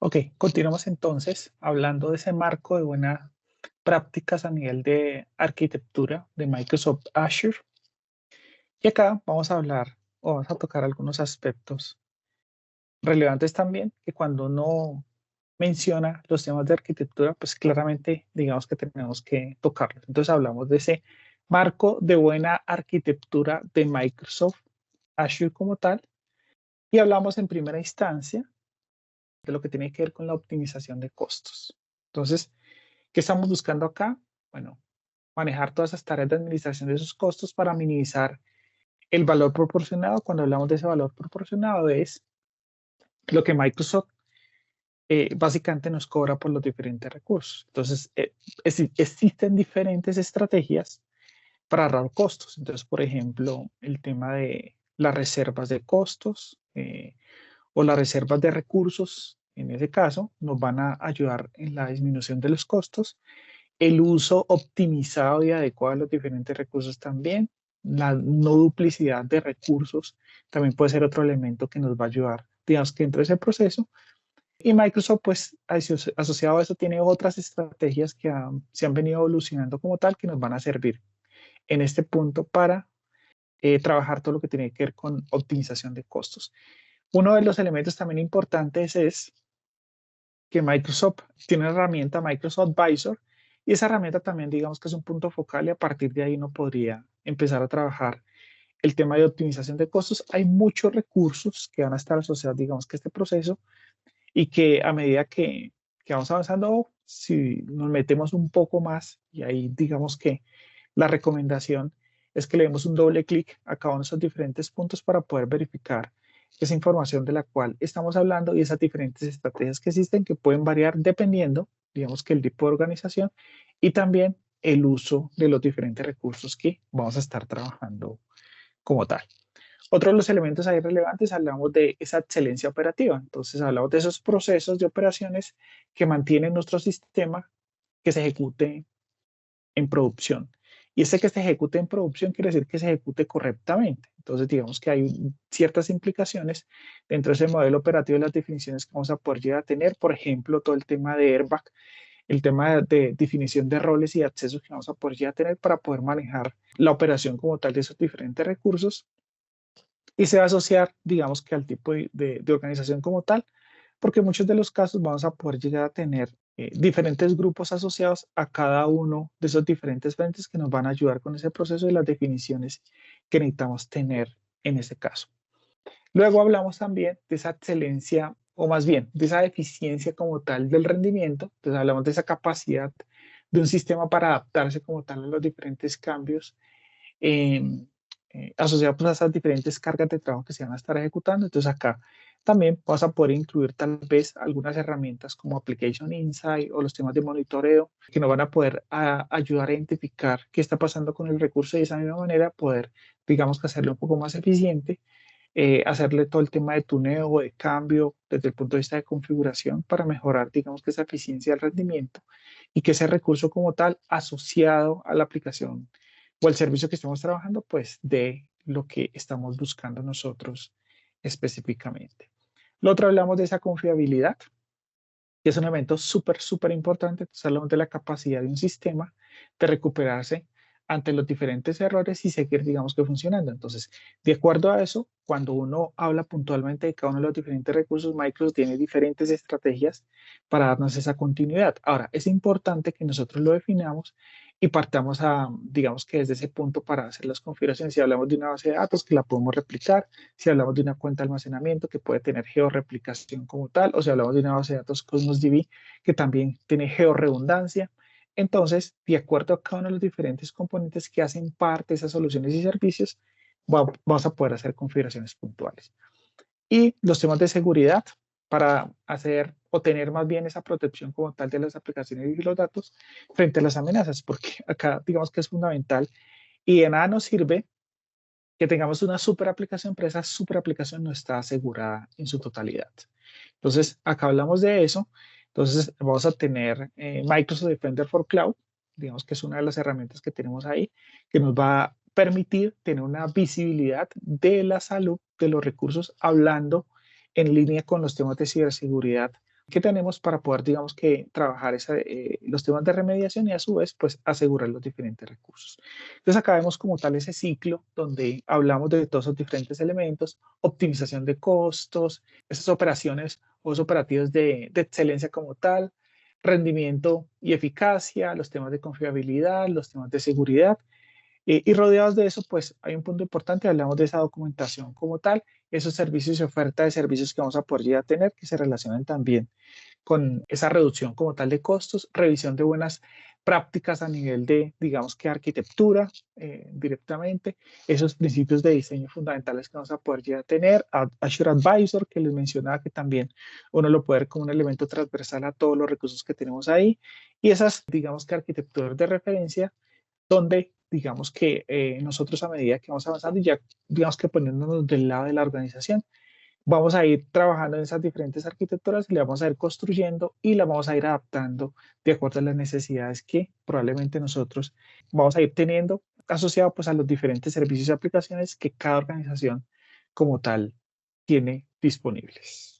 Ok, continuamos entonces hablando de ese marco de buenas prácticas a nivel de arquitectura de Microsoft Azure. Y acá vamos a hablar o vamos a tocar algunos aspectos relevantes también que cuando uno menciona los temas de arquitectura, pues claramente digamos que tenemos que tocarlos. Entonces hablamos de ese marco de buena arquitectura de Microsoft Azure como tal y hablamos en primera instancia de lo que tiene que ver con la optimización de costos. Entonces, ¿qué estamos buscando acá? Bueno, manejar todas esas tareas de administración de esos costos para minimizar el valor proporcionado. Cuando hablamos de ese valor proporcionado es lo que Microsoft básicamente nos cobra por los diferentes recursos. Entonces, existen diferentes estrategias para ahorrar costos. Entonces, por ejemplo, el tema de las reservas de costos o las reservas de recursos, en ese caso, nos van a ayudar en la disminución de los costos. El uso optimizado y adecuado de los diferentes recursos también. La no duplicidad de recursos también puede ser otro elemento que nos va a ayudar, digamos, que dentro de ese proceso. Y Microsoft, pues, asociado a eso, tiene otras estrategias que se han venido evolucionando como tal que nos van a servir en este punto para trabajar todo lo que tiene que ver con optimización de costos. Uno de los elementos también importantes es que Microsoft tiene una herramienta, Microsoft Advisor, y esa herramienta también digamos que es un punto focal y a partir de ahí uno podría empezar a trabajar el tema de optimización de costos. Hay muchos recursos que van a estar asociados, digamos que a este proceso y que a medida que vamos avanzando, si nos metemos un poco más y ahí digamos que la recomendación es que le demos un doble clic a cada uno de esos diferentes puntos para poder verificar esa información de la cual estamos hablando y esas diferentes estrategias que existen que pueden variar dependiendo, digamos que el tipo de organización y también el uso de los diferentes recursos que vamos a estar trabajando como tal. Otro de los elementos ahí relevantes, hablamos de esa excelencia operativa. Entonces, hablamos de esos procesos de operaciones que mantienen nuestro sistema que se ejecute en producción. Y ese que se ejecute en producción quiere decir que se ejecute correctamente. Entonces, digamos que hay ciertas implicaciones dentro de ese modelo operativo de las definiciones que vamos a poder llegar a tener. Por ejemplo, todo el tema de airbag, el tema de definición de roles y accesos que vamos a poder llegar a tener para poder manejar la operación como tal de esos diferentes recursos. Y se va a asociar, digamos que al tipo de organización como tal, porque en muchos de los casos vamos a poder llegar a tener diferentes grupos asociados a cada uno de esos diferentes frentes que nos van a ayudar con ese proceso de las definiciones que necesitamos tener en ese caso. Luego hablamos también de esa excelencia, o más bien, de esa eficiencia como tal del rendimiento. Entonces hablamos de esa capacidad de un sistema para adaptarse como tal a los diferentes cambios eh, asociados pues, a esas diferentes cargas de trabajo que se van a estar ejecutando. Entonces acá también vas a poder incluir tal vez algunas herramientas como Application Insight o los temas de monitoreo que nos van a poder ayudar a identificar qué está pasando con el recurso y de esa misma manera poder, digamos que hacerlo un poco más eficiente, hacerle todo el tema de tuneo o de cambio desde el punto de vista de configuración para mejorar, digamos que esa eficiencia del rendimiento y que ese recurso como tal asociado a la aplicación o el servicio que estamos trabajando, pues de lo que estamos buscando nosotros específicamente. Lo otro hablamos de esa confiabilidad, que es un elemento súper importante. Entonces, hablamos de la capacidad de un sistema de recuperarse ante los diferentes errores y seguir, digamos que funcionando. Entonces, de acuerdo a eso, cuando uno habla puntualmente de cada uno de los diferentes recursos, Microsoft tiene diferentes estrategias para darnos esa continuidad. Ahora, es importante que nosotros lo definamos y partamos a, digamos que desde ese punto para hacer las configuraciones. Si hablamos de una base de datos que la podemos replicar, si hablamos de una cuenta de almacenamiento que puede tener georreplicación como tal, o si hablamos de una base de datos Cosmos DB que también tiene georredundancia. Entonces, de acuerdo a cada uno de los diferentes componentes que hacen parte de esas soluciones y servicios, vamos a poder hacer configuraciones puntuales. Y los temas de seguridad para hacer o tener más bien esa protección como tal de las aplicaciones y los datos frente a las amenazas, porque acá digamos que es fundamental y de nada nos sirve que tengamos una super aplicación, pero esa super aplicación no está asegurada en su totalidad. Entonces, acá hablamos de eso. Entonces, vamos a tener Microsoft Defender for Cloud, digamos que es una de las herramientas que tenemos ahí, que nos va a permitir tener una visibilidad de la salud de los recursos, hablando en línea con los temas de ciberseguridad que tenemos para poder, digamos que, trabajar los temas de remediación y a su vez, pues, asegurar los diferentes recursos. Entonces, acá vemos como tal ese ciclo donde hablamos de todos esos diferentes elementos, optimización de costos, esas operaciones o esos operativos de excelencia como tal, rendimiento y eficacia, los temas de confiabilidad, los temas de seguridad. Y rodeados de eso, pues hay un punto importante, hablamos de esa documentación como tal, esos servicios y oferta de servicios que vamos a poder ya tener, que se relacionan también con esa reducción como tal de costos, revisión de buenas prácticas a nivel de, digamos que arquitectura directamente, esos principios de diseño fundamentales que vamos a poder ya tener, Azure Advisor, que les mencionaba que también uno lo puede ver como un elemento transversal a todos los recursos que tenemos ahí, y esas, digamos que arquitecturas de referencia, donde digamos que nosotros a medida que vamos avanzando y ya digamos que poniéndonos del lado de la organización, vamos a ir trabajando en esas diferentes arquitecturas y las vamos a ir construyendo y las vamos a ir adaptando de acuerdo a las necesidades que probablemente nosotros vamos a ir teniendo asociado pues a los diferentes servicios y aplicaciones que cada organización como tal tiene disponibles.